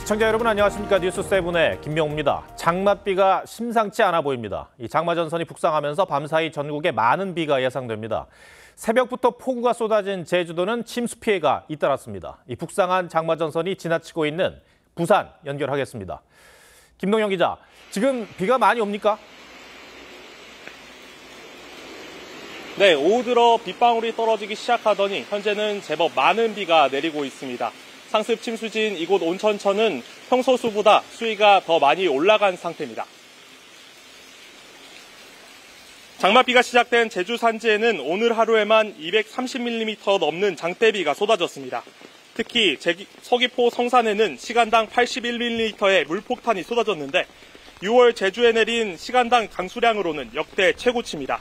시청자 여러분 안녕하십니까. 뉴스7의 김명우입니다. 장맛비가 심상치 않아 보입니다. 이 장마 전선이 북상하면서 밤사이 전국에 많은 비가 예상됩니다. 새벽부터 폭우가 쏟아진 제주도는 침수 피해가 잇따랐습니다. 이 북상한 장마 전선이 지나치고 있는 부산 연결하겠습니다. 김동영 기자, 지금 비가 많이 옵니까? 네, 오후 들어 빗방울이 떨어지기 시작하더니 현재는 제법 많은 비가 내리고 있습니다. 상습 침수지인 이곳 온천천은 평소 수보다 수위가 더 많이 올라간 상태입니다. 장맛비가 시작된 제주 산지에는 오늘 하루에만 230mm 넘는 장대비가 쏟아졌습니다. 특히 서귀포 성산에는 시간당 81mm의 물폭탄이 쏟아졌는데 6월 제주에 내린 시간당 강수량으로는 역대 최고치입니다.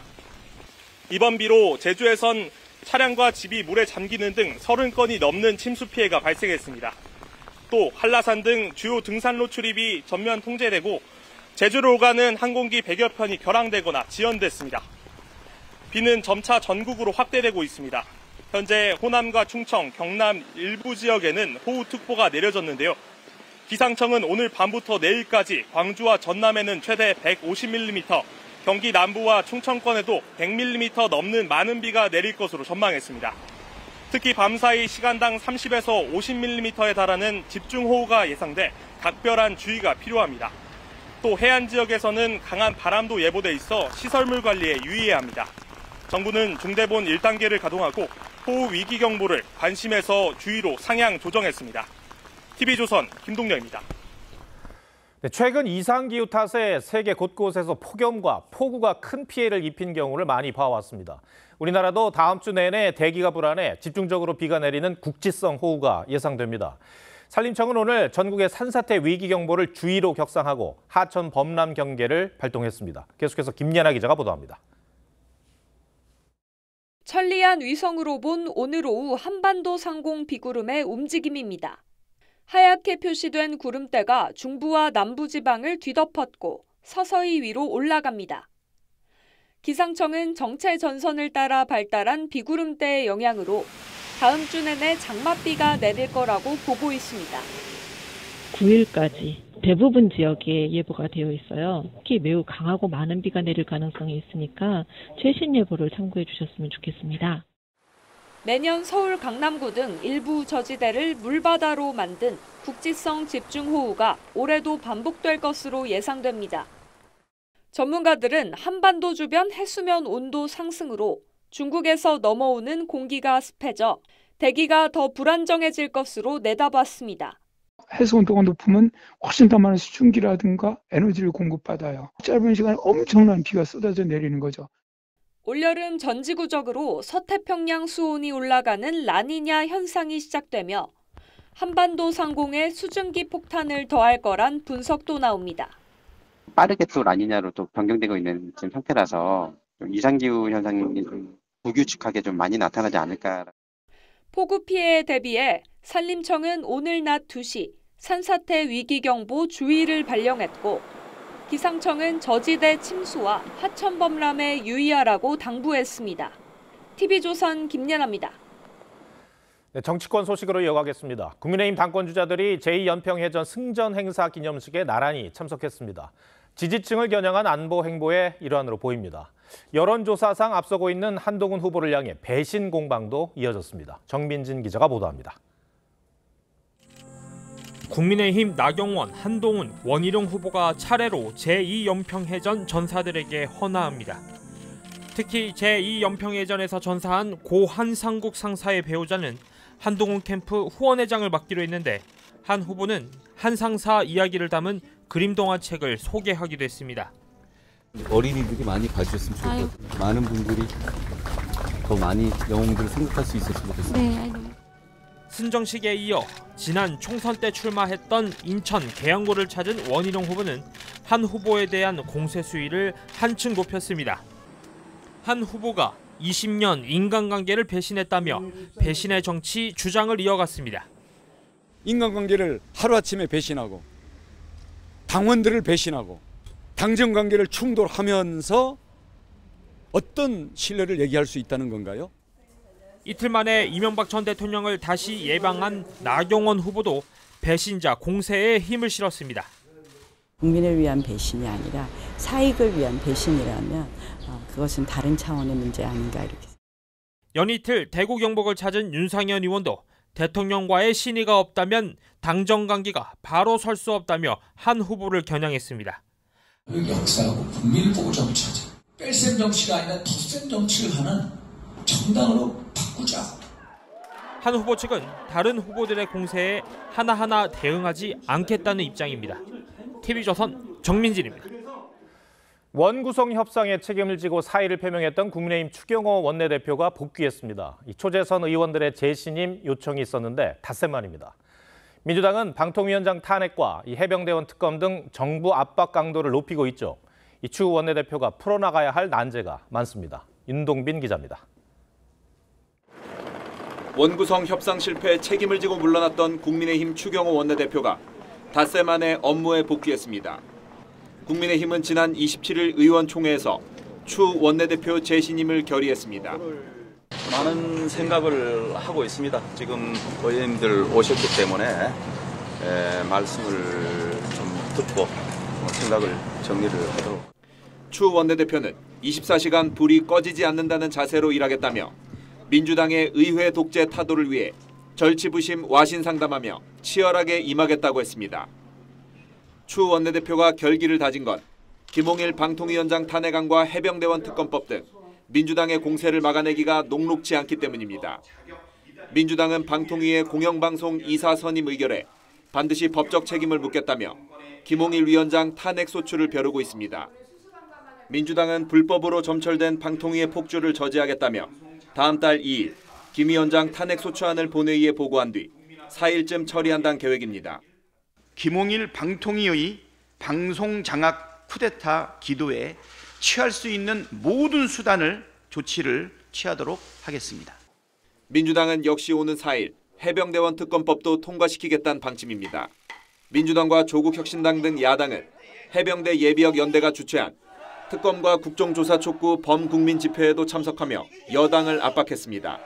이번 비로 제주에선 차량과 집이 물에 잠기는 등 30건이 넘는 침수 피해가 발생했습니다. 또 한라산 등 주요 등산로 출입이 전면 통제되고 제주로 오가는 항공기 100여 편이 결항되거나 지연됐습니다. 비는 점차 전국으로 확대되고 있습니다. 현재 호남과 충청, 경남 일부 지역에는 호우특보가 내려졌는데요. 기상청은 오늘 밤부터 내일까지 광주와 전남에는 최대 150mm, 경기 남부와 충청권에도 100mm 넘는 많은 비가 내릴 것으로 전망했습니다. 특히 밤사이 시간당 30에서 50mm에 달하는 집중호우가 예상돼 각별한 주의가 필요합니다. 또 해안 지역에서는 강한 바람도 예보돼 있어 시설물 관리에 유의해야 합니다. 정부는 중대본 1단계를 가동하고 호우 위기경보를 관심에서 주의로 상향 조정했습니다. TV조선 김동영입니다. 최근 이상기후 탓에 세계 곳곳에서 폭염과 폭우가 큰 피해를 입힌 경우를 많이 봐왔습니다. 우리나라도 다음 주 내내 대기가 불안해 집중적으로 비가 내리는 국지성 호우가 예상됩니다. 산림청은 오늘 전국의 산사태 위기경보를 주의로 격상하고 하천 범람 경계를 발동했습니다. 계속해서 김예나 기자가 보도합니다. 천리안 위성으로 본 오늘 오후 한반도 상공 비구름의 움직임입니다. 하얗게 표시된 구름대가 중부와 남부지방을 뒤덮었고 서서히 위로 올라갑니다. 기상청은 정체 전선을 따라 발달한 비구름대의 영향으로 다음 주 내내 장맛비가 내릴 거라고 보고 있습니다. 9일까지 대부분 지역에 예보가 되어 있어요. 특히 매우 강하고 많은 비가 내릴 가능성이 있으니까 최신 예보를 참고해 주셨으면 좋겠습니다. 내년 서울 강남구 등 일부 저지대를 물바다로 만든 국지성 집중호우가 올해도 반복될 것으로 예상됩니다. 전문가들은 한반도 주변 해수면 온도 상승으로 중국에서 넘어오는 공기가 습해져 대기가 더 불안정해질 것으로 내다봤습니다. 해수 온도가 높으면 훨씬 더 많은 수증기라든가 에너지를 공급받아요. 짧은 시간에 엄청난 비가 쏟아져 내리는 거죠. 올여름 전지구적으로 서태평양 수온이 올라가는 라니냐 현상이 시작되며 한반도 상공에 수증기 폭탄을 더할 거란 분석도 나옵니다. 빠르게 또 라니냐로 또 변경되고 있는 지금 상태라서 좀 이상기후 현상이 좀 불규칙하게 좀 많이 나타나지 않을까. 폭우 피해에 대비해 산림청은 오늘 낮 2시 산사태 위기경보 주의를 발령했고 기상청은 저지대 침수와 하천 범람에 유의하라고 당부했습니다. TV조선 김예나입니다. 네, 정치권 소식으로 이어가겠습니다. 국민의힘 당권주자들이 제2연평해전 승전 행사 기념식에 나란히 참석했습니다. 지지층을 겨냥한 안보 행보의 일환으로 보입니다. 여론조사상 앞서고 있는 한동훈 후보를 향해 배신 공방도 이어졌습니다. 정민진 기자가 보도합니다. 국민의힘 나경원, 한동훈, 원희룡 후보가 차례로 제2연평해전 전사들에게 헌화합니다. 특히 제2연평해전에서 전사한 고 한상국 상사의 배우자는 한동훈 캠프 후원회장을 맡기로 했는데 한 후보는 한 상사 이야기를 담은 그림 동화책을 소개하기도 했습니다. 어린이들이 많이 봐주셨으면 좋겠고 많은 분들이 더 많이 영웅들을 생각할 수 있었으면 좋겠습니다. 순정식에 이어 지난 총선 때 출마했던 인천 계양구를 찾은 원희룡 후보는 한 후보에 대한 공세 수위를 한층 높였습니다. 한 후보가 20년 인간관계를 배신했다며 배신의 정치 주장을 이어갔습니다. 인간관계를 하루아침에 배신하고 당원들을 배신하고 당정관계를 충돌하면서 어떤 신뢰를 얘기할 수 있다는 건가요? 이틀 만에 이명박 전 대통령을 다시 예방한 나경원 후보도 배신자 공세에 힘을 실었습니다. 국민을 위한 배신이 아니라 사익을 위한 배신이라면 그것은 다른 차원의 문제 아닌가 이렇게. 연이틀 대구 경북을 찾은 윤상현 의원도 대통령과의 신의가 없다면 당정 관계가 바로 설 수 없다며 한 후보를 겨냥했습니다. 역사하고 국민을 보고 정치하자. 뺄셈 정치가 아니라 덧셈 정치를 하는 정당으로 바꾸자. 한 후보 측은 다른 후보들의 공세에 하나하나 대응하지 않겠다는 입장입니다. TV조선 정민진입니다. 원구성 협상에 책임을 지고 사의를 표명했던 국민의힘 추경호 원내대표가 복귀했습니다. 이 초재선 의원들의 재신임 요청이 있었는데 닷새 만입니다. 민주당은 방통위원장 탄핵과 이 해병대원 특검 등 정부 압박 강도를 높이고 있죠. 이 추 원내대표가 풀어나가야 할 난제가 많습니다. 윤동빈 기자입니다. 원구성 협상 실패에 책임을 지고 물러났던 국민의힘 추경호 원내대표가 닷새 만에 업무에 복귀했습니다. 국민의힘은 지난 27일 의원총회에서 추 원내대표 재신임을 결의했습니다. 많은 생각을 하고 있습니다. 지금 의원님들 오셨기 때문에 말씀을 좀 듣고 생각을 정리를 하도록. 추 원내대표는 24시간 불이 꺼지지 않는다는 자세로 일하겠다며 민주당의 의회 독재 타도를 위해 절치부심 와신상담하며 치열하게 임하겠다고 했습니다. 추 원내대표가 결기를 다진 건 김홍일 방통위원장 탄핵안과 해병대원 특검법 등 민주당의 공세를 막아내기가 녹록지 않기 때문입니다. 민주당은 방통위의 공영방송 이사 선임 의결에 반드시 법적 책임을 묻겠다며 김홍일 위원장 탄핵 소추를 벼르고 있습니다. 민주당은 불법으로 점철된 방통위의 폭주를 저지하겠다며 다음 달 2일 김 위원장 탄핵 소추안을 본회의에 보고한 뒤 4일쯤 처리한다는 계획입니다. 김홍일 방통위의 방송 장악 쿠데타 기도에 취할 수 있는 모든 수단을 조치를 취하도록 하겠습니다. 민주당은 역시 오는 4일 해병대원 특검법도 통과시키겠다는 방침입니다. 민주당과 조국혁신당 등 야당은 해병대 예비역 연대가 주최한 특검과 국정조사 촉구 범국민 집회에도 참석하며 여당을 압박했습니다.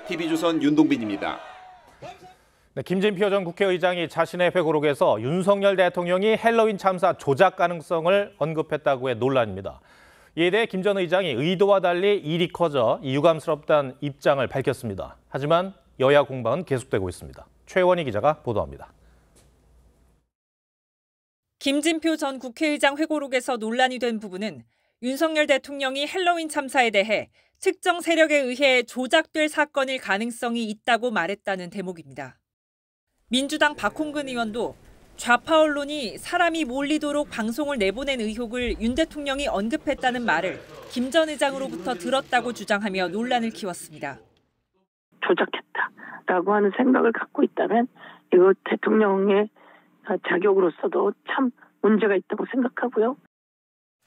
TV조선 윤동빈입니다. 네, 김진표 전 국회의장이 자신의 회고록에서 윤석열 대통령이 헬로윈 참사 조작 가능성을 언급했다고 해 논란입니다. 이에 대해 김 전 의장이 의도와 달리 일이 커져 유감스럽다는 입장을 밝혔습니다. 하지만 여야 공방은 계속되고 있습니다. 최원희 기자가 보도합니다. 김진표 전 국회의장 회고록에서 논란이 된 부분은 윤석열 대통령이 헬로윈 참사에 대해 특정 세력에 의해 조작될 사건일 가능성이 있다고 말했다는 대목입니다. 민주당 박홍근 의원도 좌파 언론이 사람이 몰리도록 방송을 내보낸 의혹을 윤 대통령이 언급했다는 말을 김 전 의장으로부터 들었다고 주장하며 논란을 키웠습니다. 조작했다라고 하는 생각을 갖고 있다면 이거 대통령의 자격으로서도 참 문제가 있다고 생각하고요.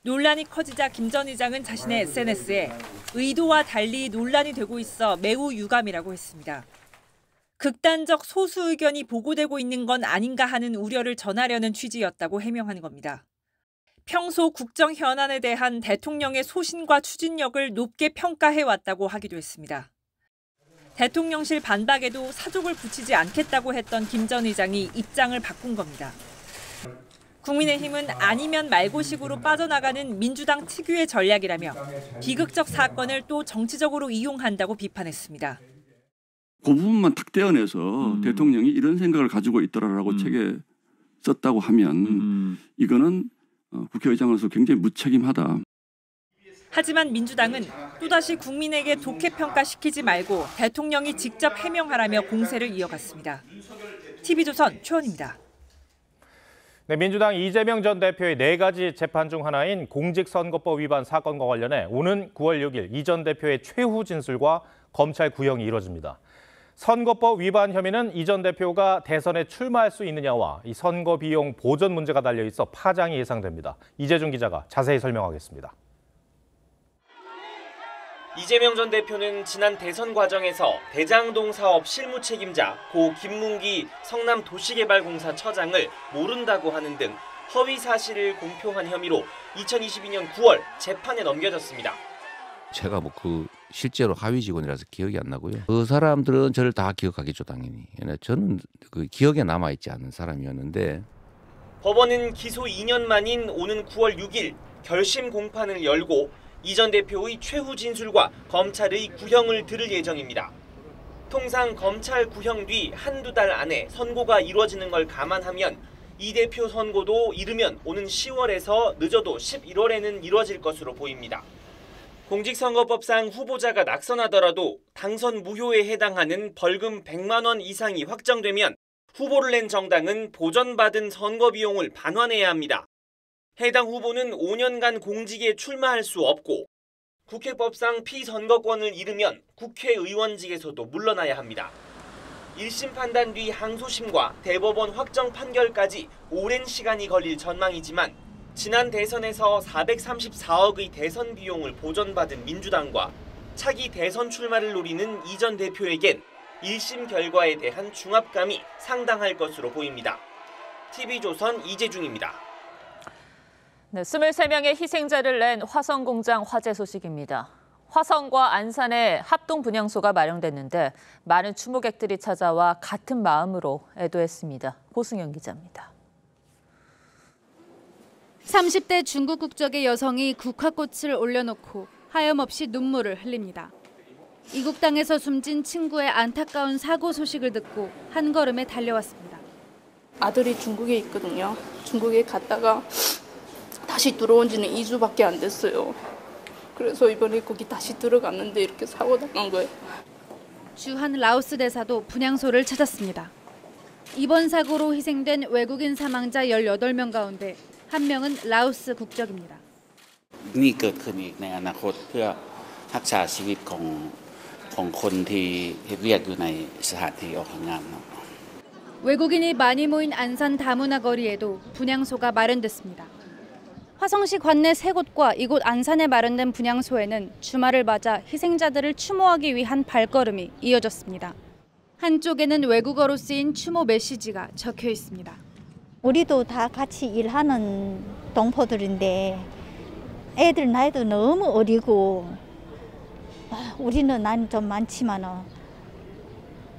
논란이 커지자 김 전 의장은 자신의 SNS에 의도와 달리 논란이 되고 있어 매우 유감이라고 했습니다. 극단적 소수 의견이 보고되고 있는 건 아닌가 하는 우려를 전하려는 취지였다고 해명한 겁니다. 평소 국정 현안에 대한 대통령의 소신과 추진력을 높게 평가해왔다고 하기도 했습니다. 대통령실 반박에도 사족을 붙이지 않겠다고 했던 김 전 의장이 입장을 바꾼 겁니다. 국민의힘은 아니면 말고식으로 빠져나가는 민주당 특유의 전략이라며 비극적 사건을 또 정치적으로 이용한다고 비판했습니다. 그 부분만 탁 떼어내서 대통령이 이런 생각을 가지고 있더라라고 책에 썼다고 하면 이거는 국회의장으로서 굉장히 무책임하다. 하지만 민주당은 또다시 국민에게 독해 평가시키지 말고 대통령이 직접 해명하라며 공세를 이어갔습니다. TV조선 최원입니다. 네, 민주당 이재명 전 대표의 4가지 재판 중 하나인 공직선거법 위반 사건과 관련해 오는 9월 6일 이 전 대표의 최후 진술과 검찰 구형이 이뤄집니다. 선거법 위반 혐의는 이 전 대표가 대선에 출마할 수 있느냐와 이 선거 비용 보전 문제가 달려 있어 파장이 예상됩니다. 이재준 기자가 자세히 설명하겠습니다. 이재명 전 대표는 지난 대선 과정에서 대장동 사업 실무 책임자 고 김문기 성남도시개발공사 처장을 모른다고 하는 등 허위 사실을 공표한 혐의로 2022년 9월 재판에 넘겨졌습니다. 제가 뭐 실제로 하위 직원이라서 기억이 안 나고요. 그 사람들은 저를 다 기억하겠죠, 당연히. 저는 그 기억에 남아있지 않은 사람이었는데. 법원은 기소 2년 만인 오는 9월 6일 결심 공판을 열고 이 전 대표의 최후 진술과 검찰의 구형을 들을 예정입니다. 통상 검찰 구형 뒤 한두 달 안에 선고가 이루어지는 걸 감안하면 이 대표 선고도 이르면 오는 10월에서 늦어도 11월에는 이루어질 것으로 보입니다. 공직선거법상 후보자가 낙선하더라도 당선 무효에 해당하는 벌금 100만 원 이상이 확정되면 후보를 낸 정당은 보전받은 선거 비용을 반환해야 합니다. 해당 후보는 5년간 공직에 출마할 수 없고 국회법상 피선거권을 잃으면 국회의원직에서도 물러나야 합니다. 1심 판단 뒤 항소심과 대법원 확정 판결까지 오랜 시간이 걸릴 전망이지만 지난 대선에서 434억의 대선 비용을 보전받은 민주당과 차기 대선 출마를 노리는 이 전 대표에겐 1심 결과에 대한 중압감이 상당할 것으로 보입니다. TV조선 이재중입니다. 네, 23명의 희생자를 낸 화성공장 화재 소식입니다. 화성과 안산에 합동 분향소가 마련됐는데 많은 추모객들이 찾아와 같은 마음으로 애도했습니다. 고승현 기자입니다. 30대 중국 국적의 여성이 국화꽃을 올려놓고 하염없이 눈물을 흘립니다. 이국 땅에서 숨진 친구의 안타까운 사고 소식을 듣고 한 걸음에 달려왔습니다. 아들이 중국에 있거든요. 중국에 갔다가 다시 들어온 지는 2주밖에 안 됐어요. 그래서 이번에 거기 다시 들어갔는데 이렇게 사고 당한 거예요. 주 한 라오스 대사도 분향소를 찾았습니다. 이번 사고로 희생된 외국인 사망자 18명 가운데 한 명은 라오스 국적입니다. นี่เกิดขึ้นอีกในอนาคตเพื่อรักษาชีวิตของคนที่เรียกอยู่ในสถานที่ออกงาน 외국인이 많이 모인 안산 다문화 거리에도 분향소가 마련됐습니다. 화성시 관내 3곳과 이곳 안산에 마련된 분향소에는 주말을 맞아 희생자들을 추모하기 위한 발걸음이 이어졌습니다. 한쪽에는 외국어로 쓰인 추모 메시지가 적혀 있습니다. 우리도 다 같이 일하는 동포들인데 애들 나이도 너무 어리고 우리는 나이는 좀 많지만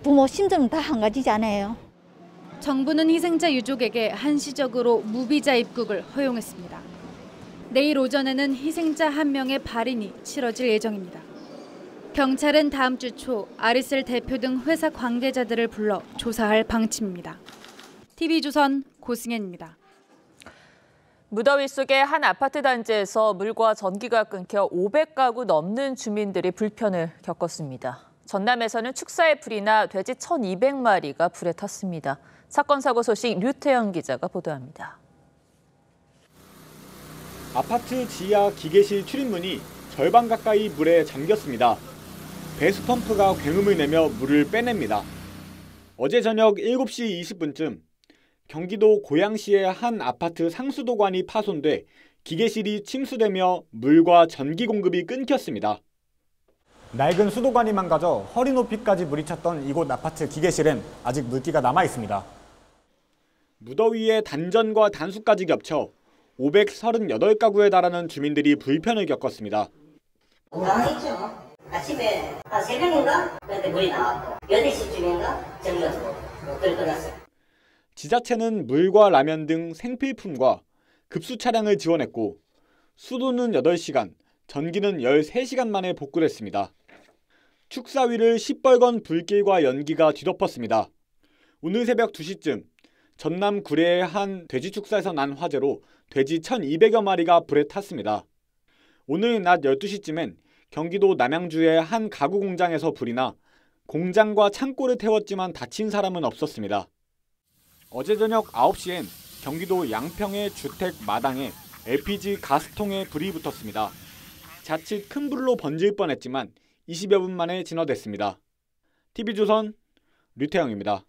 부모 심정은 다 한 가지잖아요. 정부는 희생자 유족에게 한시적으로 무비자 입국을 허용했습니다. 내일 오전에는 희생자 1명의 발인이 치러질 예정입니다. 경찰은 다음 주 초 아리셀 대표 등 회사 관계자들을 불러 조사할 방침입니다. TV조선 고승현입니다. 무더위 속에 한 아파트 단지에서 물과 전기가 끊겨 500가구 넘는 주민들이 불편을 겪었습니다. 전남에서는 축사에 불이 나 돼지 1,200마리가 불에 탔습니다. 사건 사고 소식 류태영 기자가 보도합니다. 아파트 지하 기계실 출입문이 절반 가까이 물에 잠겼습니다. 배수 펌프가 굉음을 내며 물을 빼냅니다. 어제 저녁 7시 20분쯤 경기도 고양시의 한 아파트 상수도관이 파손돼 기계실이 침수되며 물과 전기 공급이 끊겼습니다. 낡은 수도관이 망가져 허리 높이까지 물이 찼던 이곳 아파트 기계실엔 아직 물기가 남아 있습니다. 무더위에 단전과 단수까지 겹쳐 538가구에 달하는 주민들이 불편을 겪었습니다. 당황했죠. 아침에 한 3명인가? 그런데 물이 나왔고 8시쯤인가? 전기가 들어오고 불이 끊었어요. 지자체는 물과 라면 등 생필품과 급수 차량을 지원했고 수도는 8시간, 전기는 13시간 만에 복구를 했습니다. 축사 위를 시뻘건 불길과 연기가 뒤덮었습니다. 오늘 새벽 2시쯤 전남 구례의 한 돼지 축사에서 난 화재로 돼지 1,200여 마리가 불에 탔습니다. 오늘 낮 12시쯤엔 경기도 남양주의 한 가구 공장에서 불이 나 공장과 창고를 태웠지만 다친 사람은 없었습니다. 어제 저녁 9시엔 경기도 양평의 주택 마당에 LPG 가스통에 불이 붙었습니다. 자칫 큰 불로 번질 뻔했지만 20여 분 만에 진화됐습니다. TV조선 류태영입니다.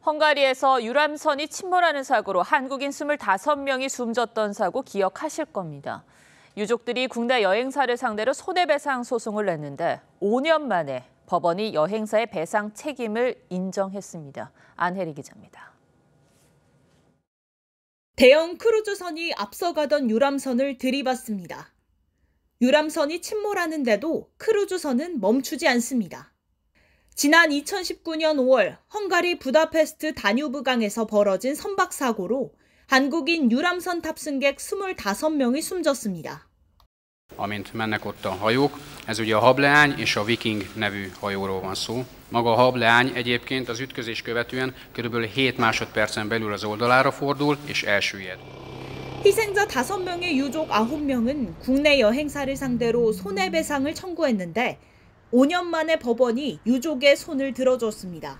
헝가리에서 유람선이 침몰하는 사고로 한국인 25명이 숨졌던 사고 기억하실 겁니다. 유족들이 국내 여행사를 상대로 손해배상 소송을 냈는데 5년 만에 법원이 여행사의 배상 책임을 인정했습니다. 안혜리 기자입니다. 대형 크루즈선이 앞서가던 유람선을 들이받습니다. 유람선이 침몰하는데도 크루즈선은 멈추지 않습니다. 지난 2019년 5월 헝가리 부다페스트 다뉴브강에서 벌어진 선박 사고로 한국인 유람선 탑승객 25명이 숨졌습니다. Amint mennek ott a hajók, ez ugye a Hableány és a Viking nevű hajóról van szó. Maga a Hableány egyébként az ütközés követően kb. 7 másodpercen belül az oldalára fordul és elsüllyed. 희생자 5명의 유족 9명은 국내 여행사를 상대로 손해배상을 청구했는데 5년 만에 법원이 유족의 손을 들어줬습니다.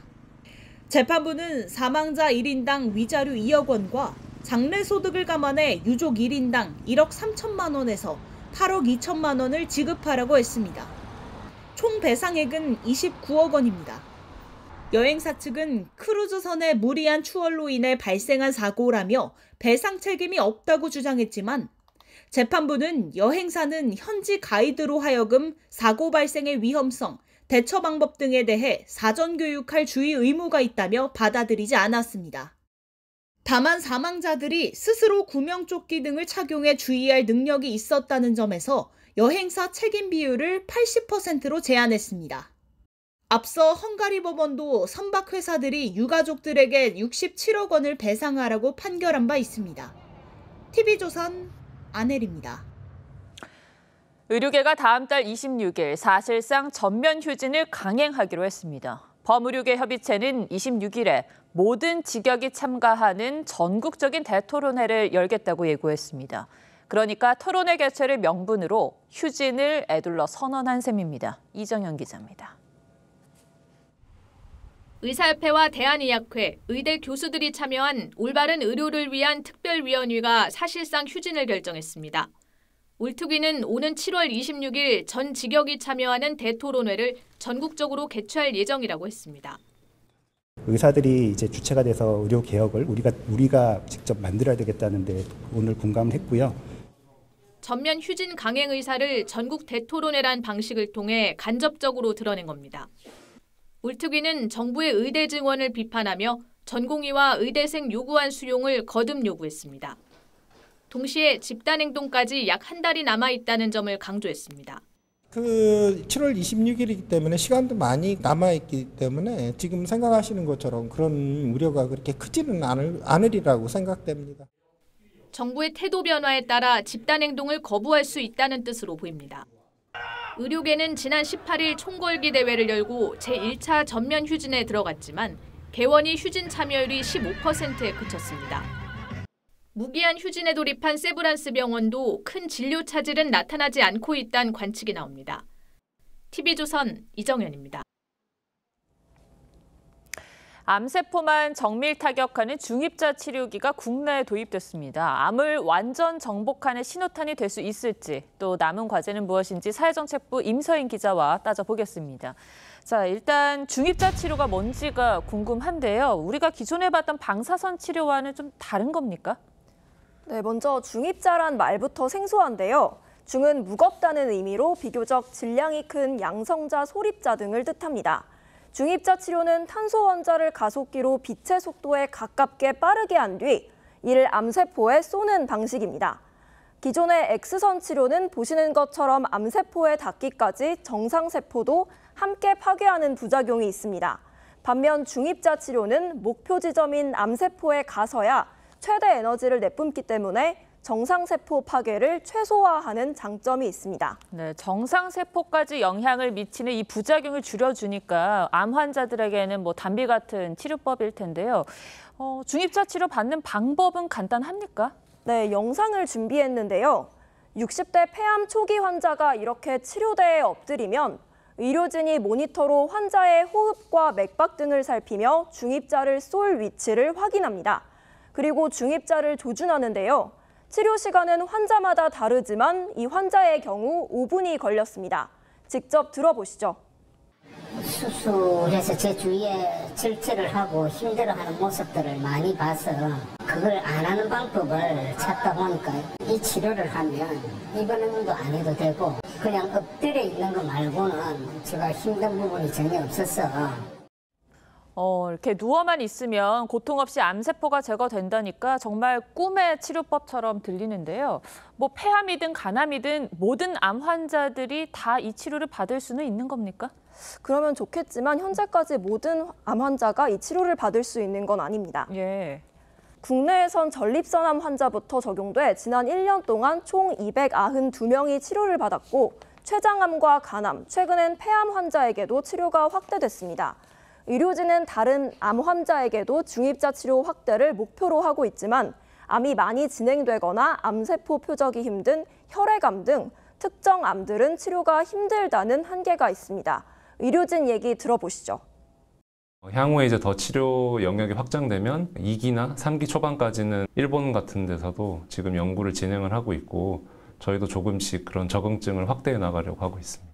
재판부는 사망자 1인당 위자료 2억 원과 장래소득을 감안해 유족 1인당 1억 3천만 원에서 8억 2천만 원을 지급하라고 했습니다. 총 배상액은 29억 원입니다. 여행사 측은 크루즈선의 무리한 추월로 인해 발생한 사고라며 배상 책임이 없다고 주장했지만 재판부는 여행사는 현지 가이드로 하여금 사고 발생의 위험성, 대처 방법 등에 대해 사전 교육할 주의 의무가 있다며 받아들이지 않았습니다. 다만 사망자들이 스스로 구명조끼 등을 착용해 주의할 능력이 있었다는 점에서 여행사 책임 비율을 80%로 제한했습니다. 앞서 헝가리 법원도 선박회사들이 유가족들에게 67억 원을 배상하라고 판결한 바 있습니다. TV조선 안혜리입니다. 의료계가 다음 달 26일 사실상 전면 휴진을 강행하기로 했습니다. 범의료계 협의체는 26일에 모든 직역이 참가하는 전국적인 대토론회를 열겠다고 예고했습니다. 그러니까 토론회 개최를 명분으로 휴진을 에둘러 선언한 셈입니다. 이정현 기자입니다. 의사협회와 대한의학회, 의대 교수들이 참여한 올바른 의료를 위한 특별위원회가 사실상 휴진을 결정했습니다. 울특위는 오는 7월 26일 전 직역이 참여하는 대토론회를 전국적으로 개최할 예정이라고 했습니다. 의사들이 이제 주체가 돼서 의료 개혁을 우리가 직접 만들어야 되겠다는데 오늘 공감을 했고요. 전면 휴진 강행 의사를 전국 대토론회란 방식을 통해 간접적으로 드러낸 겁니다. 울특위는 정부의 의대 증원을 비판하며 전공의와 의대생 요구안 수용을 거듭 요구했습니다. 동시에 집단행동까지 약 한 달이 남아있다는 점을 강조했습니다. 7월 26일이기 때문에 시간도 많이 남아있기 때문에 지금 생각하시는 것처럼 그런 우려가 그렇게 크지는 않으리라고 생각됩니다. 정부의 태도 변화에 따라 집단행동을 거부할 수 있다는 뜻으로 보입니다. 의료계는 지난 18일 총궐기 대회를 열고 제1차 전면 휴진에 들어갔지만 개원이 휴진 참여율이 15%에 그쳤습니다. 무기한 휴진에 돌입한 세브란스 병원도 큰 진료 차질은 나타나지 않고 있다는 관측이 나옵니다. TV조선 이정현입니다. 암세포만 정밀 타격하는 중입자 치료기가 국내에 도입됐습니다. 암을 완전 정복하는 신호탄이 될 수 있을지, 또 남은 과제는 무엇인지 사회정책부 임서인 기자와 따져보겠습니다. 자, 일단 중입자 치료가 뭔지가 궁금한데요. 우리가 기존에 봤던 방사선 치료와는 좀 다른 겁니까? 네, 먼저 중입자란 말부터 생소한데요. 중은 무겁다는 의미로 비교적 질량이 큰 양성자, 소립자 등을 뜻합니다. 중입자 치료는 탄소 원자를 가속기로 빛의 속도에 가깝게 빠르게 한 뒤 이를 암세포에 쏘는 방식입니다. 기존의 X선 치료는 보시는 것처럼 암세포에 닿기까지 정상세포도 함께 파괴하는 부작용이 있습니다. 반면 중입자 치료는 목표 지점인 암세포에 가서야 최대 에너지를 내뿜기 때문에 정상세포 파괴를 최소화하는 장점이 있습니다. 네, 정상세포까지 영향을 미치는 이 부작용을 줄여주니까 암 환자들에게는 단비 같은 치료법일 텐데요. 중입자 치료 받는 방법은 간단합니까? 네, 영상을 준비했는데요. 60대 폐암 초기 환자가 이렇게 치료대에 엎드리면 의료진이 모니터로 환자의 호흡과 맥박 등을 살피며 중입자를 쏠 위치를 확인합니다. 그리고 중입자를 조준하는데요. 치료 시간은 환자마다 다르지만 이 환자의 경우 5분이 걸렸습니다. 직접 들어보시죠. 수술해서 제 주위에 절제를 하고 힘들어하는 모습들을 많이 봐서 그걸 안 하는 방법을 찾다 보니까 이 치료를 하면 입원도 안 해도 되고 그냥 엎드려 있는 거 말고는 제가 힘든 부분이 전혀 없었어. 이렇게 누워만 있으면 고통 없이 암세포가 제거된다니까 정말 꿈의 치료법처럼 들리는데요. 뭐 폐암이든 간암이든 모든 암 환자들이 다 이 치료를 받을 수는 있는 겁니까? 그러면 좋겠지만 현재까지 모든 암 환자가 이 치료를 받을 수 있는 건 아닙니다. 예. 국내에선 전립선암 환자부터 적용돼 지난 1년 동안 총 292명이 치료를 받았고 췌장암과 간암, 최근엔 폐암 환자에게도 치료가 확대됐습니다. 의료진은 다른 암 환자에게도 중입자 치료 확대를 목표로 하고 있지만 암이 많이 진행되거나 암세포 표적이 힘든 혈액암 등 특정 암들은 치료가 힘들다는 한계가 있습니다. 의료진 얘기 들어보시죠. 향후에 이제 더 치료 영역이 확장되면 2기나 3기 초반까지는 일본 같은 데서도 지금 연구를 진행을 하고 있고 저희도 조금씩 그런 적응증을 확대해 나가려고 하고 있습니다.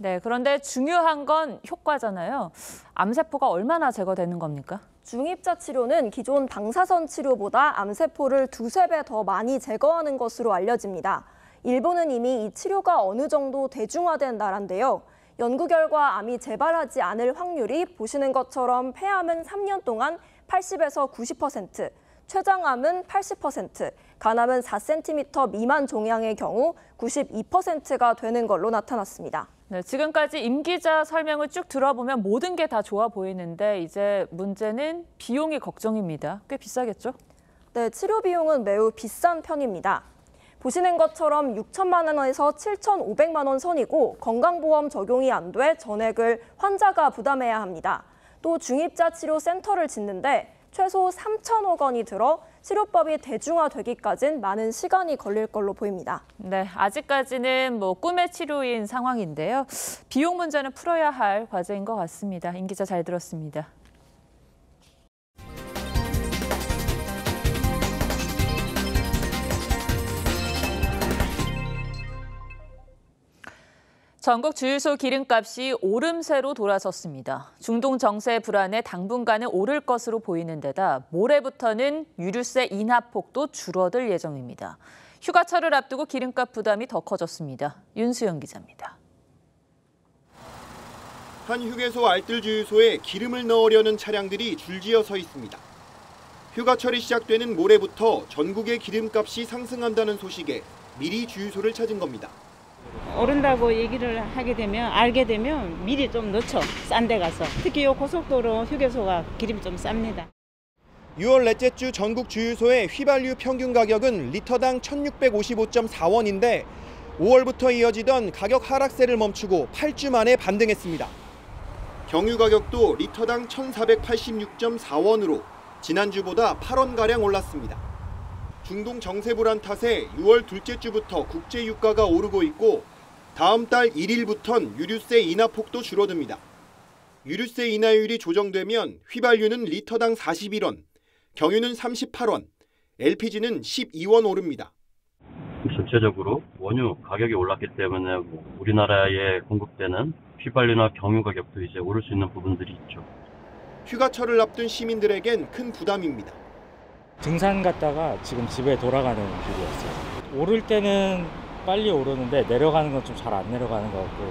네, 그런데 중요한 건 효과잖아요. 암세포가 얼마나 제거되는 겁니까? 중입자 치료는 기존 방사선 치료보다 암세포를 2~3배 더 많이 제거하는 것으로 알려집니다. 일본은 이미 이 치료가 어느 정도 대중화된 나라인데요. 연구 결과 암이 재발하지 않을 확률이 보시는 것처럼 폐암은 3년 동안 80에서 90%, 췌장암은 80%, 간암은 4cm 미만 종양의 경우 92%가 되는 걸로 나타났습니다. 네, 지금까지 임 기자 설명을 쭉 들어보면 모든 게 다 좋아 보이는데 이제 문제는 비용이 걱정입니다. 꽤 비싸겠죠? 네, 치료 비용은 매우 비싼 편입니다. 보시는 것처럼 6천만 원에서 7,500만 원 선이고 건강보험 적용이 안 돼 전액을 환자가 부담해야 합니다. 또 중입자 치료 센터를 짓는데 최소 3천억 원이 들어 치료법이 대중화되기까진 많은 시간이 걸릴 걸로 보입니다. 네, 아직까지는 꿈의 치료인 상황인데요. 비용 문제는 풀어야 할 과제인 것 같습니다. 임 기자 잘 들었습니다. 전국 주유소 기름값이 오름세로 돌아섰습니다. 중동 정세 불안에 당분간은 오를 것으로 보이는 데다 모레부터는 유류세 인하폭도 줄어들 예정입니다. 휴가철을 앞두고 기름값 부담이 더 커졌습니다. 윤수영 기자입니다. 한 휴게소 알뜰 주유소에 기름을 넣으려는 차량들이 줄지어 서 있습니다. 휴가철이 시작되는 모레부터 전국의 기름값이 상승한다는 소식에 미리 주유소를 찾은 겁니다. 오른다고 얘기를 하게 되면 알게 되면 미리 좀 넣죠. 싼 데 가서. 특히 이 고속도로 휴게소가 기름이 좀 쌉니다. 6월 넷째 주 전국 주유소의 휘발유 평균 가격은 리터당 1,655.4원인데 5월부터 이어지던 가격 하락세를 멈추고 8주 만에 반등했습니다. 경유 가격도 리터당 1,486.4원으로 지난주보다 8원가량 올랐습니다. 중동 정세 불안 탓에 6월 둘째 주부터 국제 유가가 오르고 있고 다음 달 1일부턴 유류세 인하폭도 줄어듭니다. 유류세 인하율이 조정되면 휘발유는 리터당 41원, 경유는 38원, LPG는 12원 오릅니다. 전체적으로 원유 가격이 올랐기 때문에 우리나라에 공급되는 휘발유나 경유 가격도 이제 오를 수 있는 부분들이 있죠. 휴가철을 앞둔 시민들에겐 큰 부담입니다. 등산 갔다가 지금 집에 돌아가는 길이었어요. 오를 때는 빨리 오르는데 내려가는 건 좀 잘 안 내려가는 것 같고.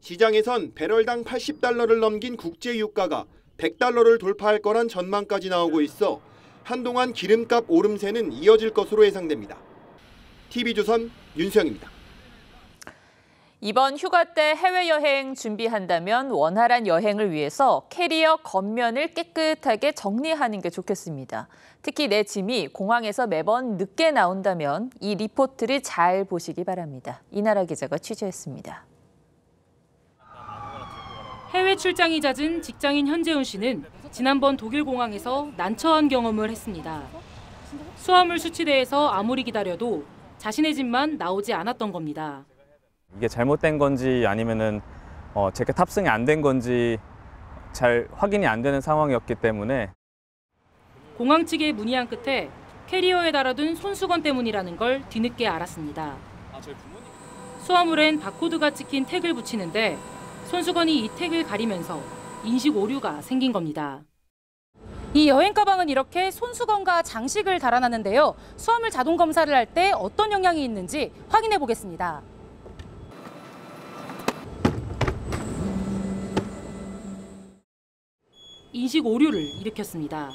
시장에선 배럴당 80달러를 넘긴 국제 유가가 100달러를 돌파할 거란 전망까지 나오고 있어 한동안 기름값 오름세는 이어질 것으로 예상됩니다. TV조선 윤수영입니다. 이번 휴가 때 해외여행 준비한다면 원활한 여행을 위해서 캐리어 겉면을 깨끗하게 정리하는 게 좋겠습니다. 특히 내 짐이 공항에서 매번 늦게 나온다면 이 리포트를 잘 보시기 바랍니다. 이나라 기자가 취재했습니다. 해외 출장이 잦은 직장인 현재훈 씨는 지난번 독일 공항에서 난처한 경험을 했습니다. 수화물 수치대에서 아무리 기다려도 자신의 짐만 나오지 않았던 겁니다. 이게 잘못된 건지 아니면은 제게 탑승이 안 된 건지 잘 확인이 안 되는 상황이었기 때문에 공항 측에 문의한 끝에 캐리어에 달아둔 손수건 때문이라는 걸 뒤늦게 알았습니다. 수화물엔 바코드가 찍힌 태그를 붙이는데 손수건이 이 태그를 가리면서 인식 오류가 생긴 겁니다. 이 여행 가방은 이렇게 손수건과 장식을 달아놨는데요. 수화물 자동 검사를 할 때 어떤 영향이 있는지 확인해 보겠습니다. 인식 오류를 일으켰습니다.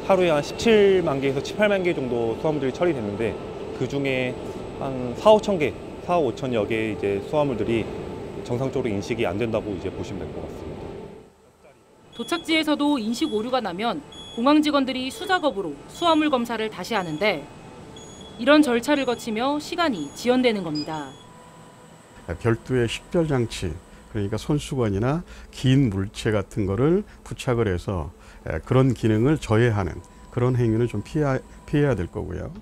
하루에 한 17만 개에서 18만 개 정도 수화물들이 처리됐는데 그중에 한 4,5천 개, 4,5천여 개의 이제 수화물들이 정상적으로 인식이 안 된다고 이제 보시면 될 것 같습니다. 도착지에서도 인식 오류가 나면 공항 직원들이 수작업으로 수화물 검사를 다시 하는데 이런 절차를 거치며 시간이 지연되는 겁니다. 별도의 식별 장치, 그러니까 손수건이나 긴 물체 같은 거를 부착을 해서 그런 기능을 저해하는 그런 행위는 좀 피해야 될 거고요.